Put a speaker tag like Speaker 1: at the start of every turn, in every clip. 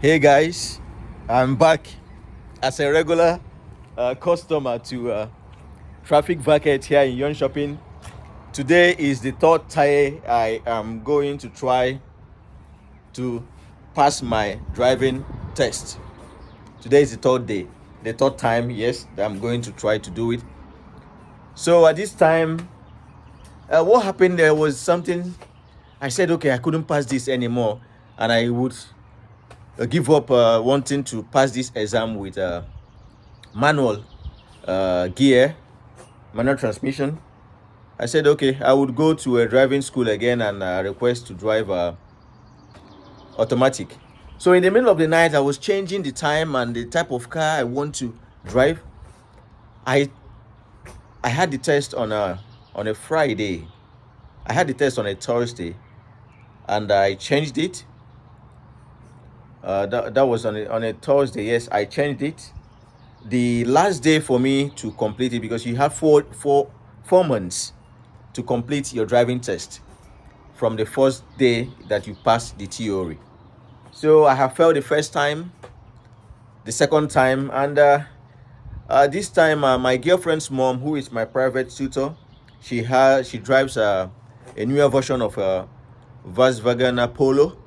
Speaker 1: Hey guys, I'm back as a regular customer to Traffic Bucket here in Jönköping. Today is the third time I am going to try to pass my driving test. Today is the third day, the third time, yes, that I'm going to try to do it. So at this time, what happened there was something. I said, okay, I couldn't pass this anymore, and I would give up wanting to pass this exam with manual gear, manual transmission. I said, okay, I would go to a driving school again and request to drive automatic. So in the middle of the night, I was changing the time and the type of car I want to drive. I had the test on a Friday. I had the test on a Thursday, and I changed it. That was on a Thursday. Yes, I changed it. The last day for me to complete it, because you have four months to complete your driving test from the first day that you pass the theory. So I have failed the first time, the second time, and this time my girlfriend's mom, who is my private tutor, she drives a newer version of a Volkswagen Polo.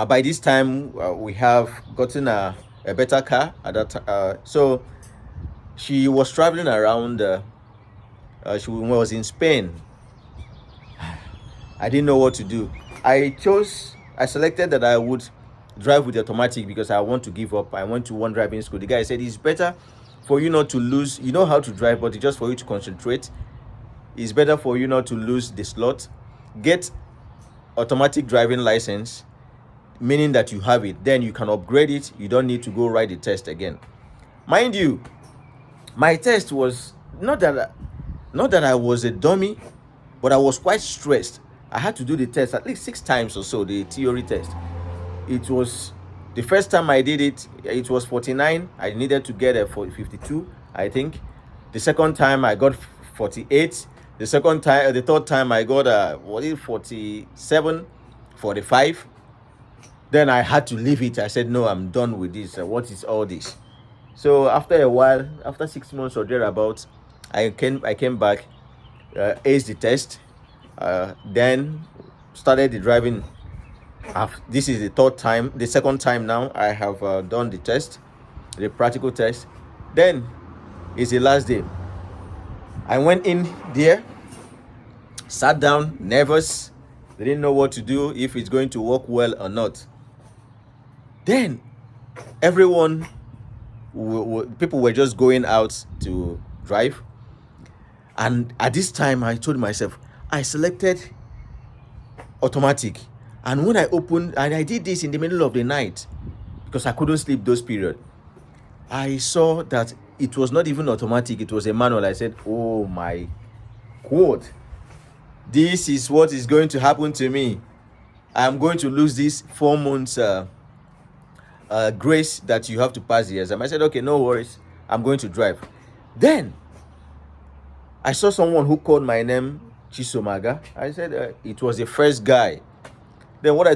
Speaker 1: By this time we have gotten a better car at that so she was traveling around. She was in Spain. I didn't know what to do. I selected that I would drive with automatic because I want to give up. I went to one driving school. The guy said it's better for you not to lose. You know how to drive, but it's just for you to concentrate. It's better for you not to lose the slot. Get automatic driving license, meaning that you have it. Then you can upgrade it. You don't need to go write the test again. Mind you, my test was not that I was a dummy, but I was quite stressed. I had to do the test at least 6 times or so, the theory test. It was the first time I did it, it was 49. I needed to get a 52, I think. The second time I got 48. The third time I got 47, 45. Then I had to leave it. I said, no, I'm done with this. What is all this? So after a while, after 6 months or thereabouts, I came back, aced the test, then started the driving. This is the second time now I have done the test, the practical test. Then it's the last day. I went in there, sat down, nervous, didn't know what to do, if it's going to work well or not. Then people were just going out to drive, and at this time I told myself I selected automatic. And when I opened, and I did this in the middle of the night because I couldn't sleep those periods, I saw that it was not even automatic, it was a manual. I said, oh my God, this is what is going to happen to me. I'm going to lose this 4 months grace that you have to pass the exam. I said, okay, no worries, I'm going to drive. Then I saw someone who called my name Chisomaga. I said it was the first guy. Then what I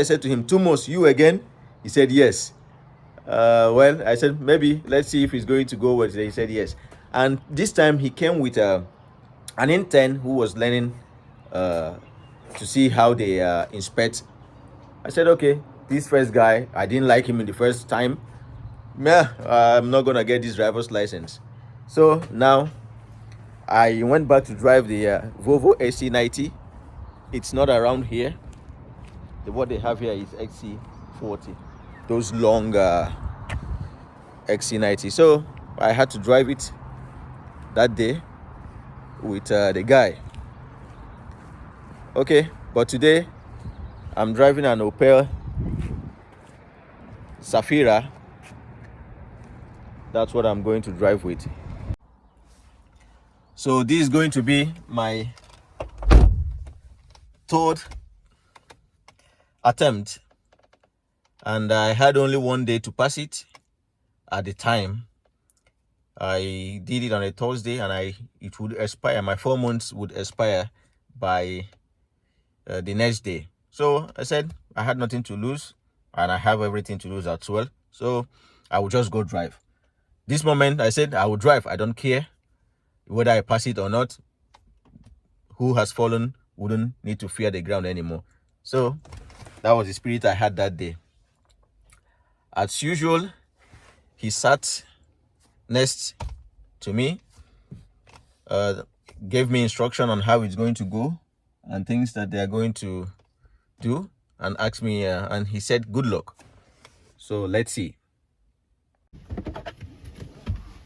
Speaker 1: said to him, Tumos, you again? He said yes. Well, I said, maybe let's see if he's going to go with it. He said yes. And this time he came with an intern who was learning to see how they inspect. I said, okay, this first guy, I didn't like him in the first time. I'm not gonna get this driver's license. So now I went back to drive the Volvo XC90. It's not around here. What they have here is XC40, those long XC90. So I had to drive it that day with the guy. Okay, but today I'm driving an Opel Zafira. That's what I'm going to drive with. So this is going to be my third attempt, and I had only 1 day to pass it. At the time I did it on a Thursday, and it would expire, my 4 months would expire by the next day. So I said I had nothing to lose. and I have everything to do as well. So I will just go drive. This moment I said I will drive. I don't care whether I pass it or not. Who has fallen wouldn't need to fear the ground anymore. So that was the spirit I had that day. As usual, he sat next to me, gave me instruction on how it's going to go and things that they are going to do, and asked me, and he said, good luck. So let's see.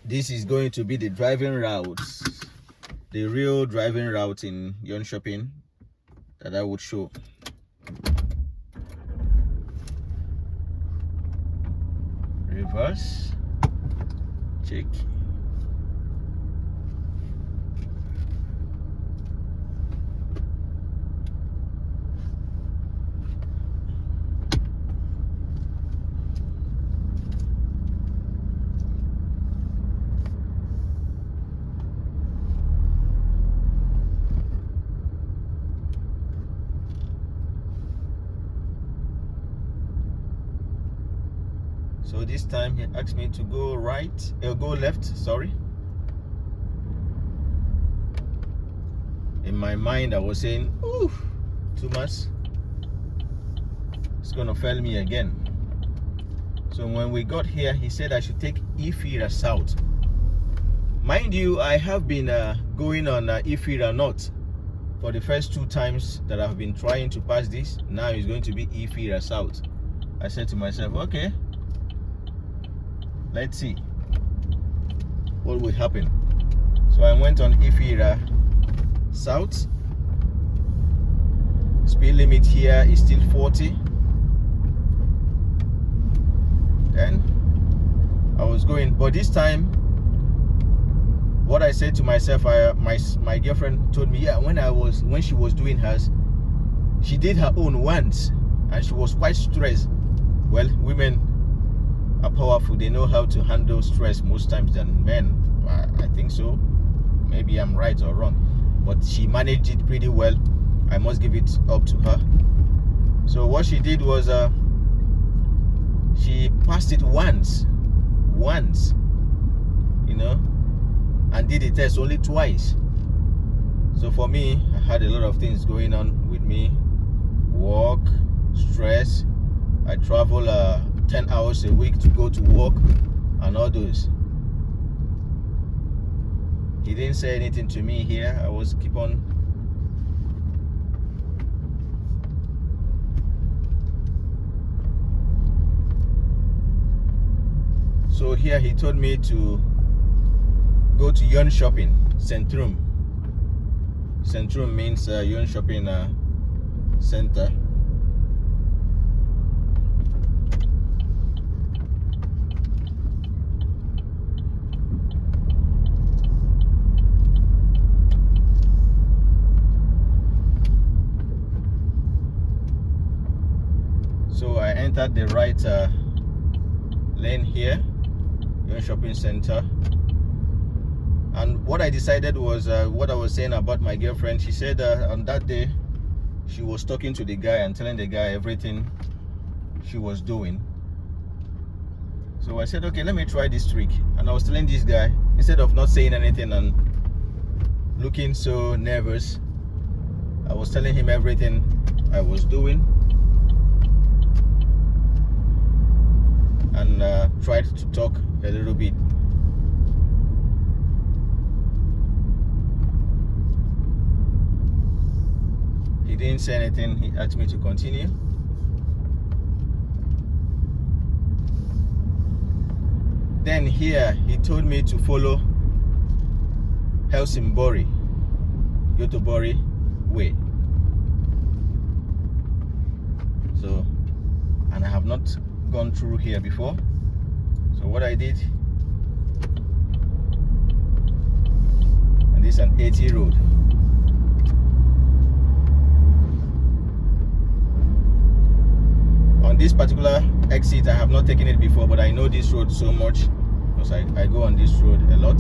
Speaker 1: This is going to be the driving route, the real driving route in Jönköping that I would show. Reverse, check. So this time he asked me to go right, go left, sorry. In my mind I was saying, ooh, too much. It's gonna fail me again. So when we got here, he said I should take Ifira South. Mind you, I have been going on Ifira North for the first 2 times that I've been trying to pass this. Now it's going to be Ifira South. I said to myself, okay, let's see what will happen. So I went on Ifira South. Speed limit here is still 40. Then I was going, but this time what I said to myself, my girlfriend told me, yeah, when she was doing hers, she did her own once and she was quite stressed. Well, women are powerful. They know how to handle stress most times than men. I think so. Maybe I'm right or wrong, but she managed it pretty well. I must give it up to her. So what she did was she passed it once, you know, and did the test only twice. So for me, I had a lot of things going on with me. Work, stress. I travel 10 hours a week to go to work and all those. He didn't say anything to me here. I was keep on. So here he told me to go to Jönköping Centrum. Centrum means Jönköping center. So I entered the right lane here, Jönköping Center. And what I decided was what I was saying about my girlfriend. She said on that day she was talking to the guy and telling the guy everything she was doing. So I said, okay, let me try this trick. And I was telling this guy, instead of not saying anything and looking so nervous, I was telling him everything I was doing. And tried to talk a little bit. He didn't say anything. He asked me to continue. Then here he told me to follow Helsingborg, Göteborgs way. So, and I have not gone through here before. So what I did, and this is an 80 road. On this particular exit, I have not taken it before, but I know this road so much because I go on this road a lot.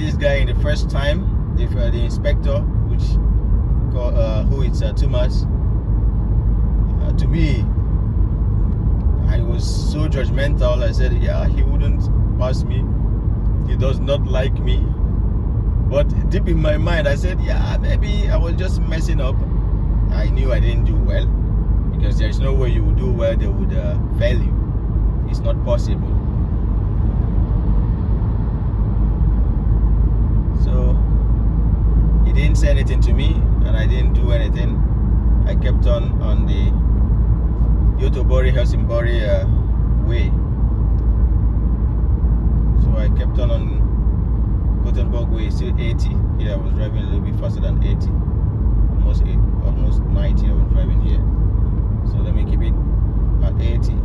Speaker 1: this guy in the first time, the inspector, who it's Thomas. To me, I was so judgmental. I said, yeah, he wouldn't pass me. He does not like me. But deep in my mind, I said, yeah, maybe I was just messing up. I knew I didn't do well, because there's no way you would do well, they would fail you. It's not possible. So he didn't say anything to me, and I didn't do anything. I kept on the Göteborgs way. So I kept on Gothenburg way, still 80. Here I was driving a little bit faster than 80. Almost 90 I was driving here. So let me keep it at 80.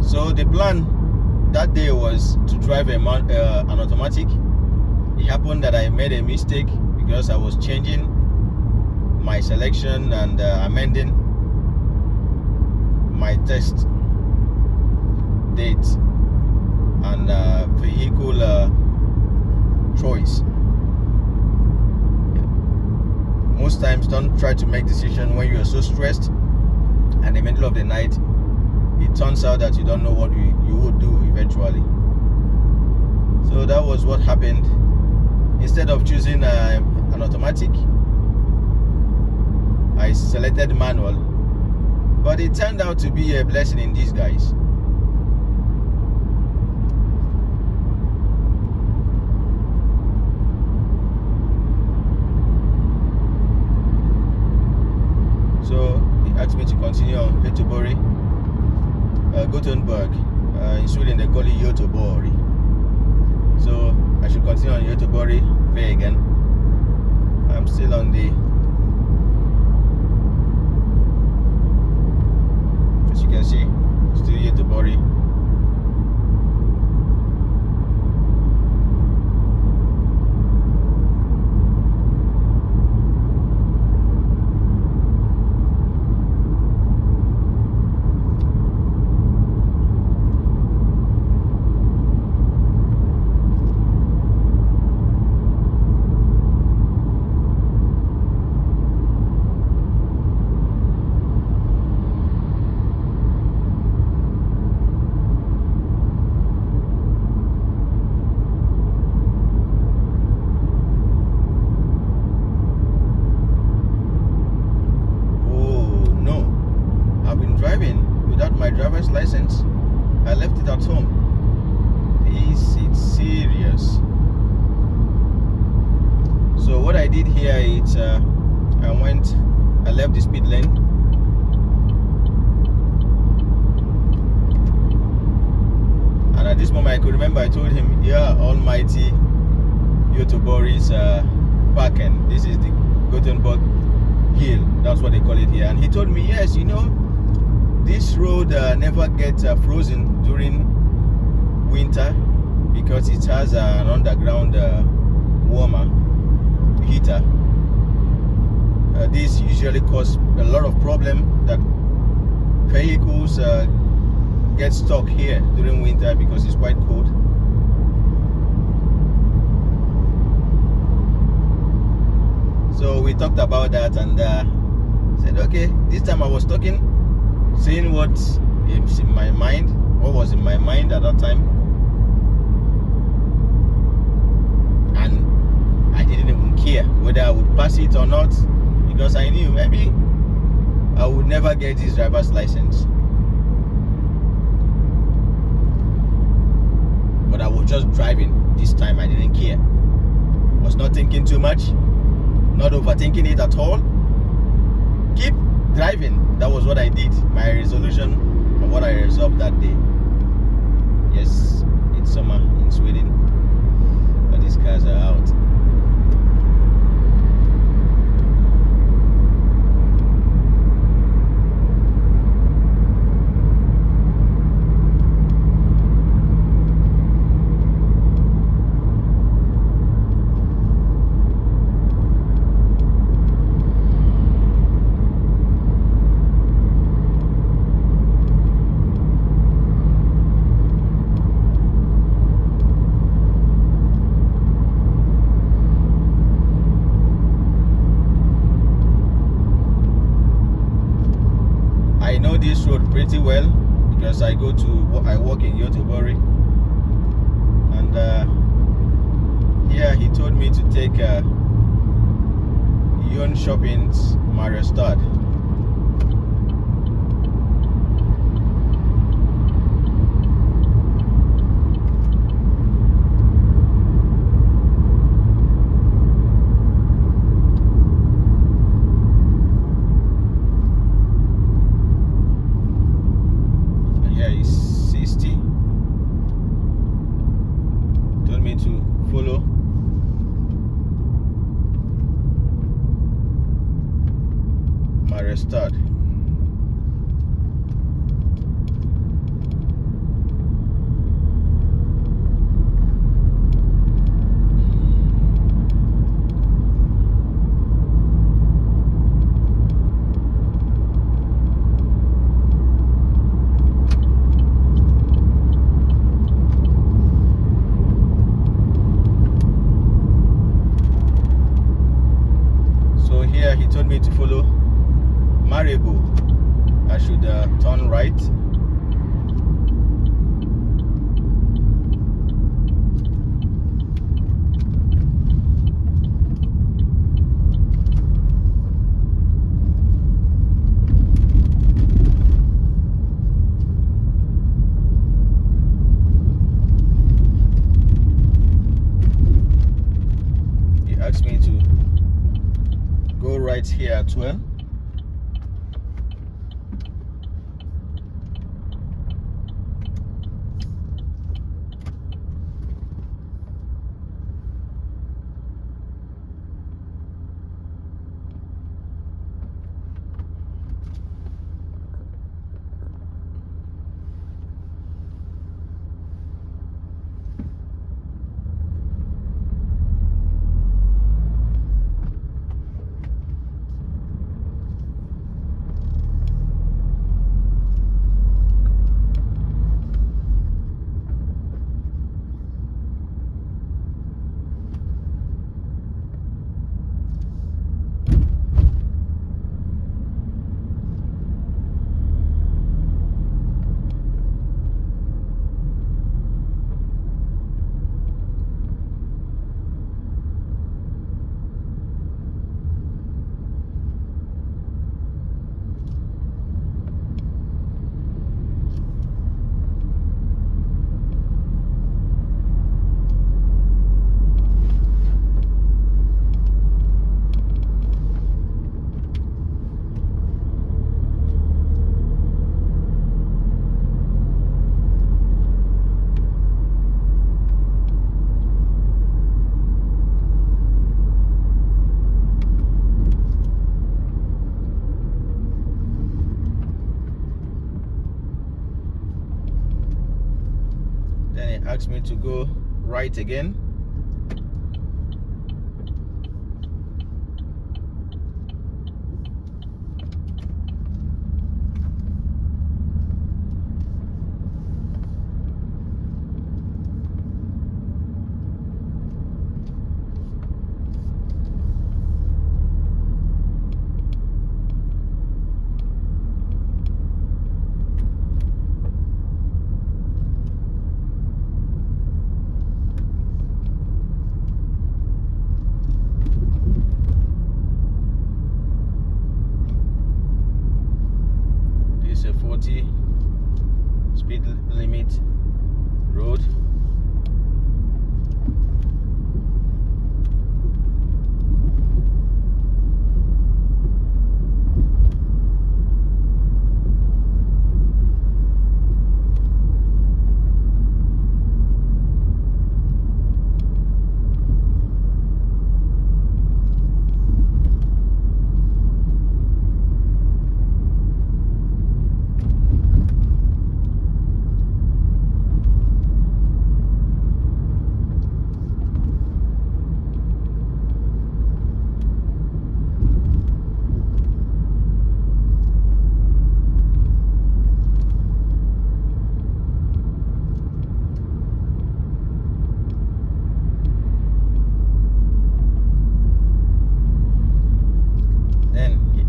Speaker 1: So the plan that day was to drive an automatic. It happened that I made a mistake because I was changing my selection and amending my test date and vehicle choice. Most times, don't try to make decisions when you are so stressed and in the middle of the night it turns out that you don't know what you would do eventually. So that was what happened. Instead of choosing an automatic, I selected manual, but it turned out to be a blessing in disguise. So he asked me to continue on Gothenburg. In Sweden they call it Göteborg. So I should continue on Göteborgs vägen. I'm still on the, as you can see, still Göteborg. Driver's license. I left it at home. It's serious. So what I did here is I left the speed lane. And at this moment I could remember I told him, yeah, almighty Göteborgs backen. This is the Gothenburg hill. That's what they call it here. And he told me, yes, you know, this road never gets frozen during winter because it has an underground warmer heater. This usually causes a lot of problem that vehicles get stuck here during winter because it's quite cold. So we talked about that and said, okay, this time I was talking, saying what is in my mind, what was in my mind at that time, and I didn't even care whether I would pass it or not, because I knew maybe I would never get this driver's license. But I was just driving this time. I didn't care. Was not thinking too much, not overthinking it at all. Keep driving. That was what I did. My resolution and what I resolved that day. Yes, it's summer in Sweden, but these cars are out. know this road pretty well because I work in Göteborgs, and he told me to take Jönköping's Mariestad. To follow Mariestad. He told me to follow Maribo. I should turn right. He asked me to go right here as well. Then he asked me to go right again. This is a 40 speed limit road.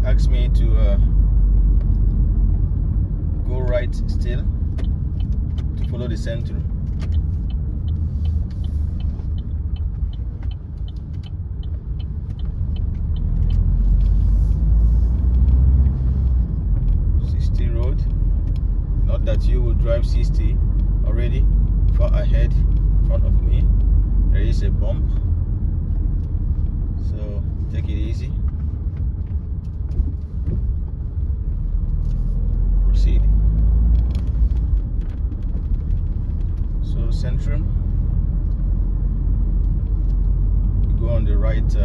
Speaker 1: Asked me to right still to follow the centrum. Road, not that you will drive 60 already. Far ahead in front of me there is a bump, so take it easy. Proceed. So centrum, you go on the right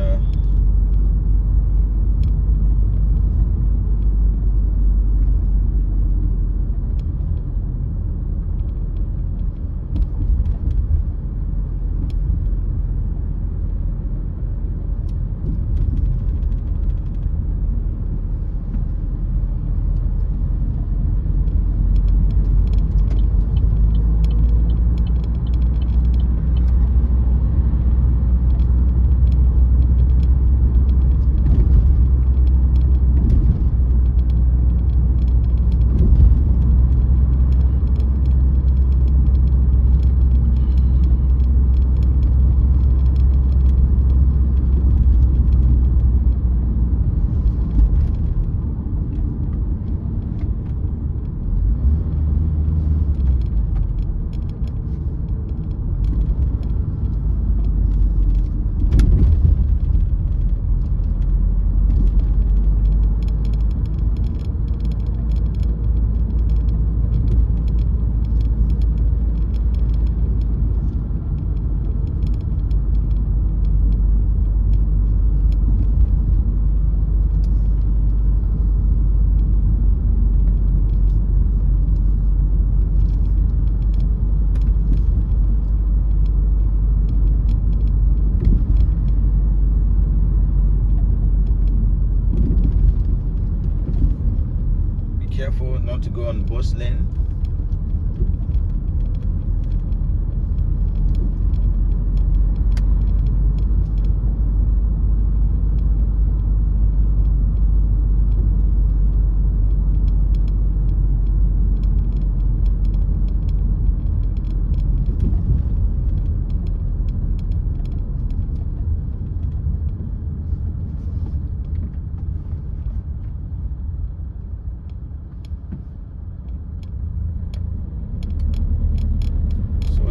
Speaker 1: careful not to go on bus lane.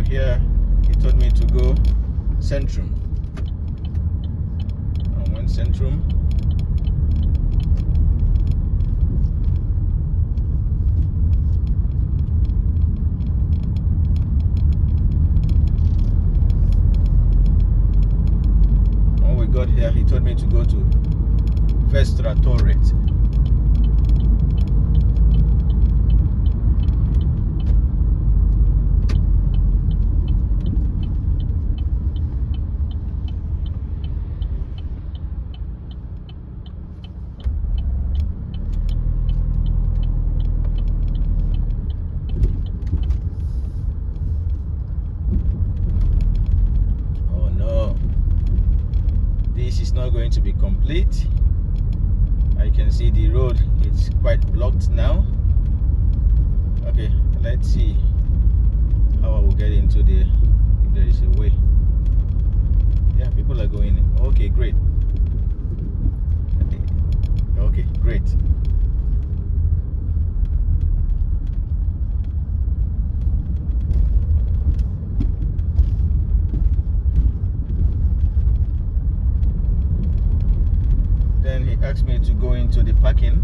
Speaker 1: Here he told me to go centrum. I went centrum. When we got here, he told me to go to first turret. Not going to be complete. I can see the road, it's quite blocked now. Okay, let's see how I will get into there, if there is a way. Yeah, people are going in. Okay, great. Okay, great. Then he asked me to go into the parking.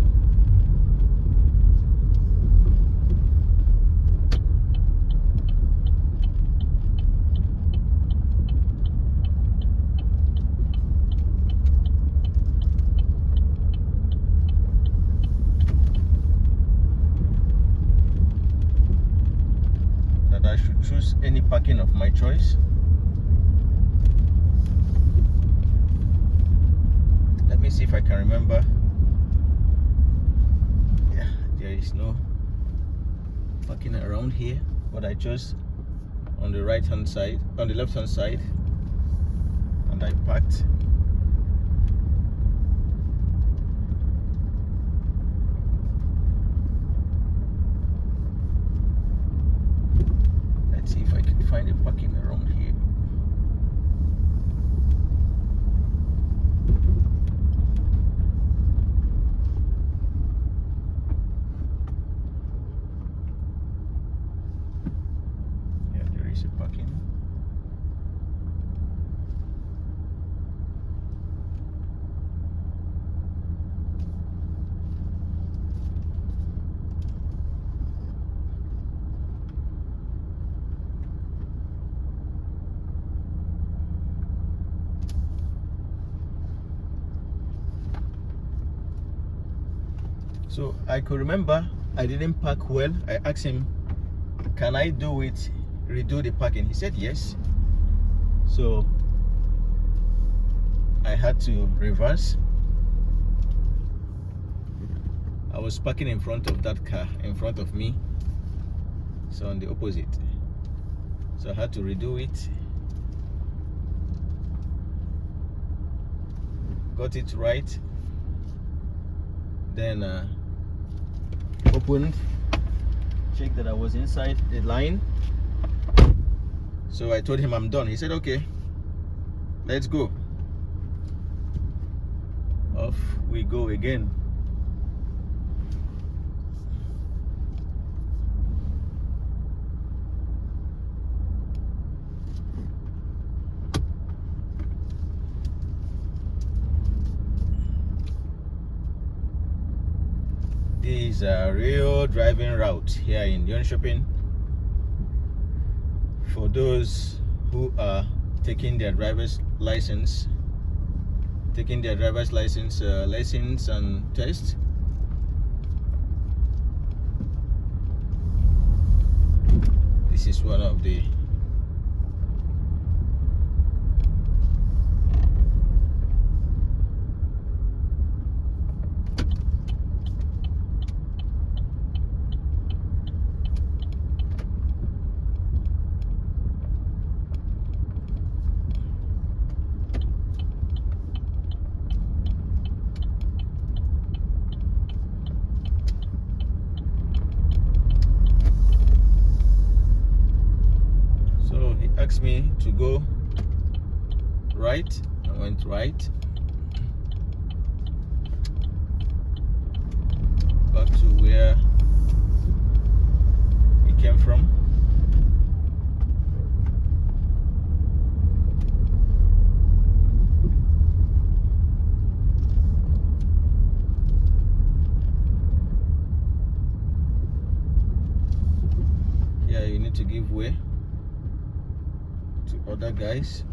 Speaker 1: That I should choose any parking of my choice. Let me see if I can remember. Yeah, there is no parking around here, but I chose on the right hand side, on the left hand side, and I parked. So I could remember I didn't park well. I asked him, can I redo the parking? He said yes. So I had to reverse. I was parking in front of that car in front of me, so on the opposite. So I had to redo it. Got it right. Then opened, checked that I was inside the line. So I told him I'm done. He said, okay, let's go. Off we go again. This is a real driving route here in Jönköping. For those who are taking their driver's license, lessons and tests. This is one of the asked me to go right. I went right. Back to where we came from. Yeah, you need to give way to other guys.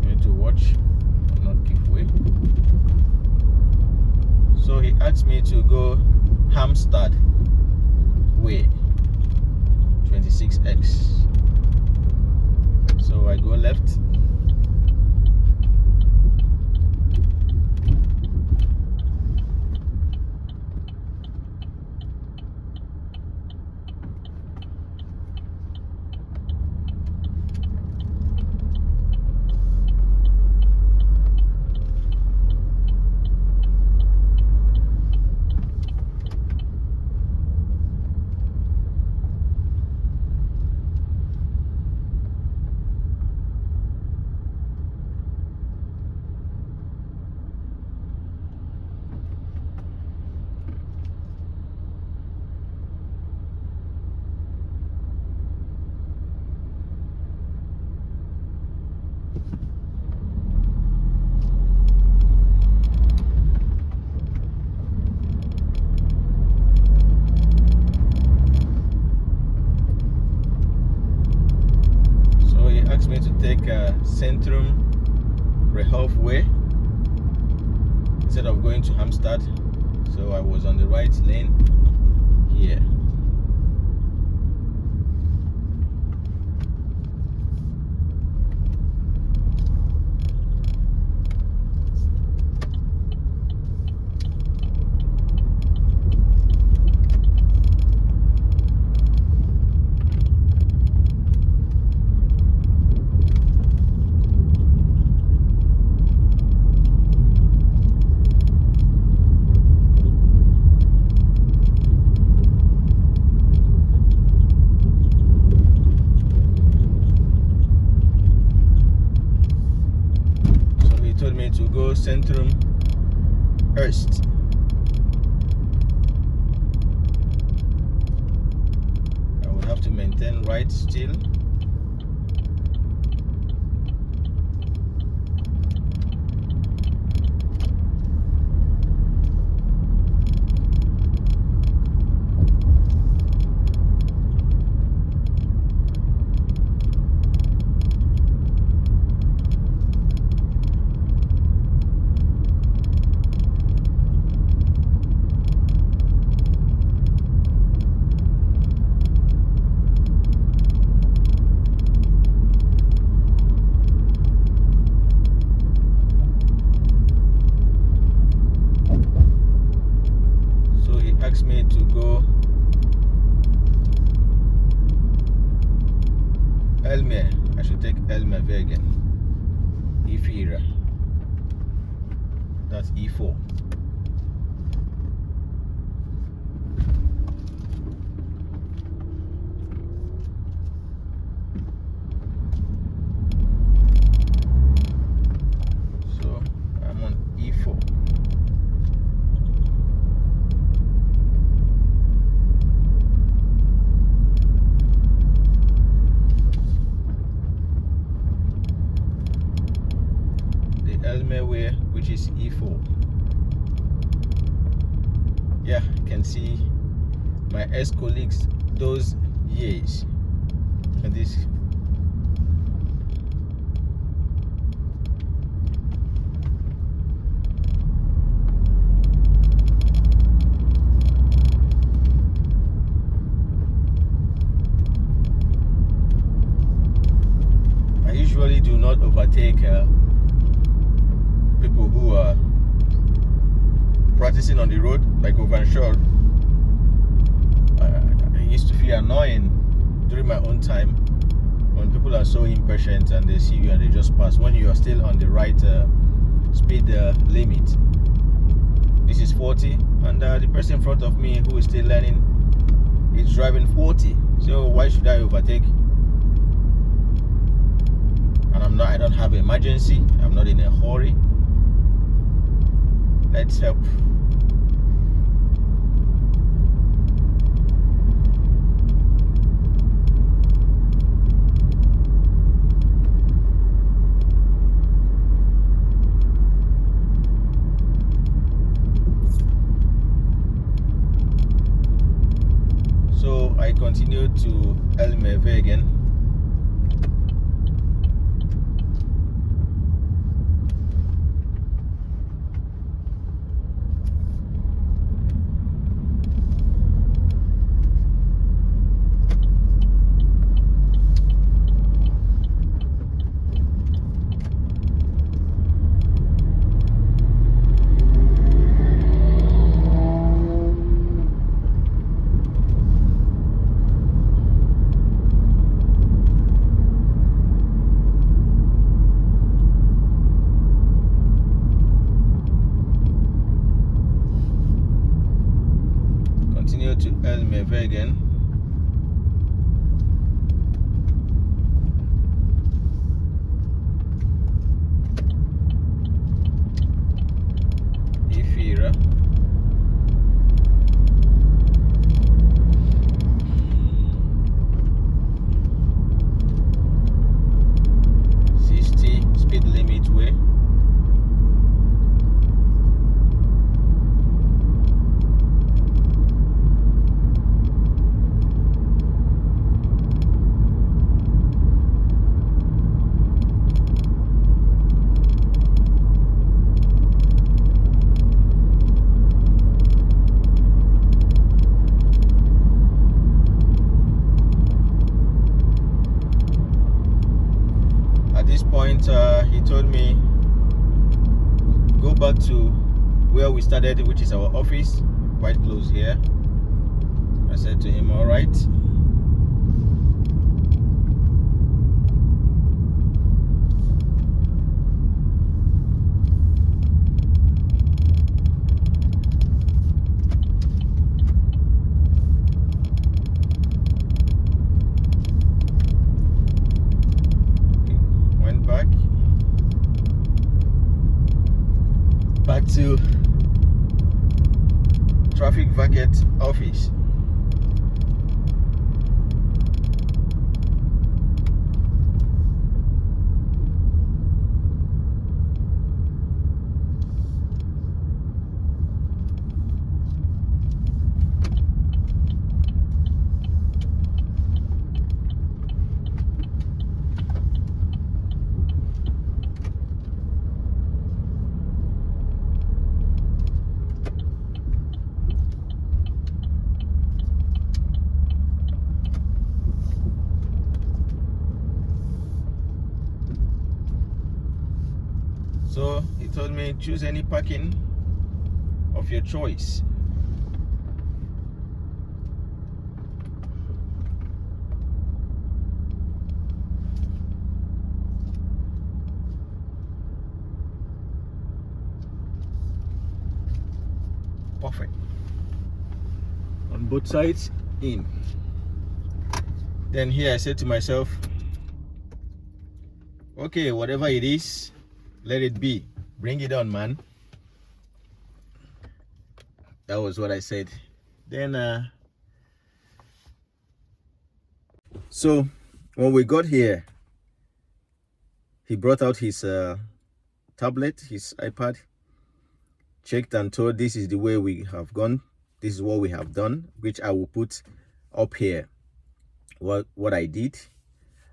Speaker 1: You need to watch and not give way. So he asked me to go Hampstead way 26X. So I go left. Me to take Centrum Rehof way instead of going to Hampstead, so I was on the right lane here. To go Centrum Hurst. I will have to maintain right still. overtake helmet again. E4. That's E4. So I'm on E4. Helmet way, which is E4. Yeah, you can see my ex-colleagues those years. And this I usually do not overtake people who are practicing on the road, like overshot. I used to feel annoying during my own time when people are so impatient and they see you and they just pass when you are still on the right speed limit. This is 40 and the person in front of me who is still learning is driving 40. So why should I overtake? And I don't have an emergency. I'm not in a hurry. Let's help. So I continue to Helmeve again. To Helmeve again. E4. Speed limit way. He told me go back to where we started, which is our office, quite close here. I said to him, all right. Back to traffic vacket office. So he told me choose any parking of your choice. perfect. On both sides, in. Then here I said to myself, okay, whatever it is, let it be. Bring it on, man. That was what I said. Then so when we got here, he brought out his tablet, his iPad, checked and told, this is the way we have gone, this is what we have done, which I will put up here, what I did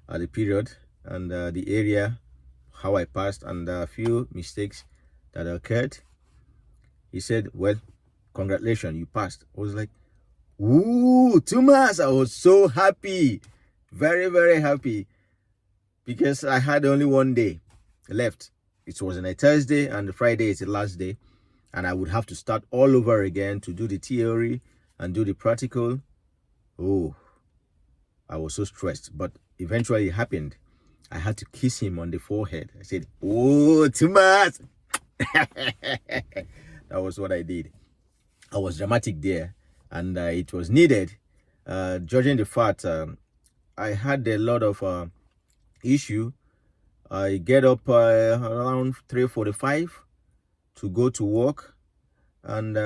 Speaker 1: at the period, and the area, how I passed, and a few mistakes that occurred. He said, well, congratulations, you passed. I was like, ooh, 2 months. I was so happy, very, very happy, because I had only 1 day left. It was on a Thursday, and the Friday is the last day, and I would have to start all over again to do the theory and do the practical. Oh, I was so stressed, but eventually it happened. I had to kiss him on the forehead. I said, oh, 2 months. That was what I did. I was dramatic there, and it was needed, judging the fact I had a lot of issue. I get up around 3:45 to go to work, and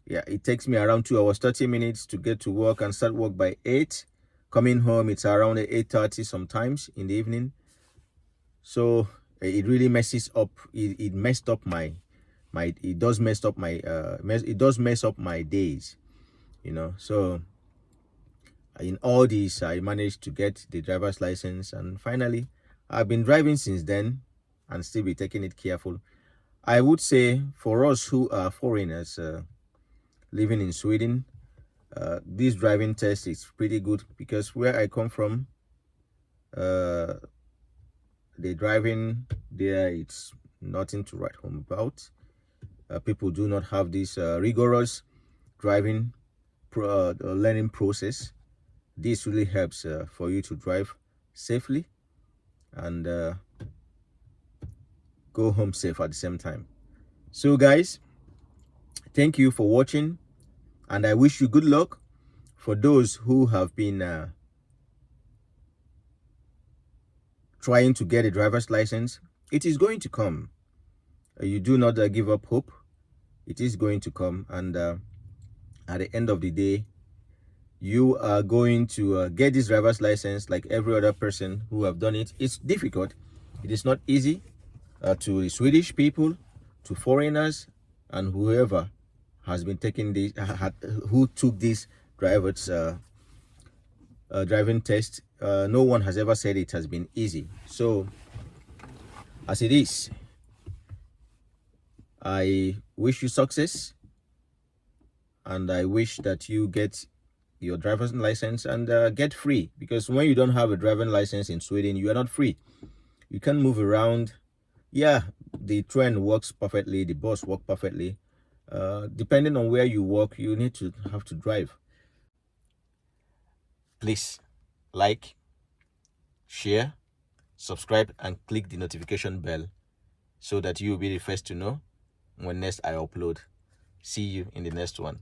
Speaker 1: yeah, it takes me around 2 hours 30 minutes to get to work and start work by 8. Coming home, it's around 8:30 sometimes in the evening. So it really messes up. It messed up it does mess up my days, you know. So in all these, I managed to get the driver's license, and finally I've been driving since then and still be taking it careful. I would say for us who are foreigners living in Sweden, this driving test is pretty good, because where I come from, the driving there, it's nothing to write home about. People do not have this rigorous driving learning process. This really helps for you to drive safely and go home safe at the same time. So guys, thank you for watching, and I wish you good luck. For those who have been trying to get a driver's license, it is going to come. You do not give up hope. It is going to come, and at the end of the day, you are going to get this driver's license like every other person who have done it. It's difficult. It is not easy to the Swedish people, to foreigners, and whoever has been taking this, who took this driver's driving test. No one has ever said it has been easy. So as it is, I wish you success, and I wish that you get your driver's license and get free, because when you don't have a driving license in Sweden, you are not free. You can move around. Yeah, the train works perfectly, the bus works perfectly. Depending on where you work, you need to have to drive. Please like, share, subscribe, and click the notification bell so that you will be the first to know when next I upload. See you in the next one.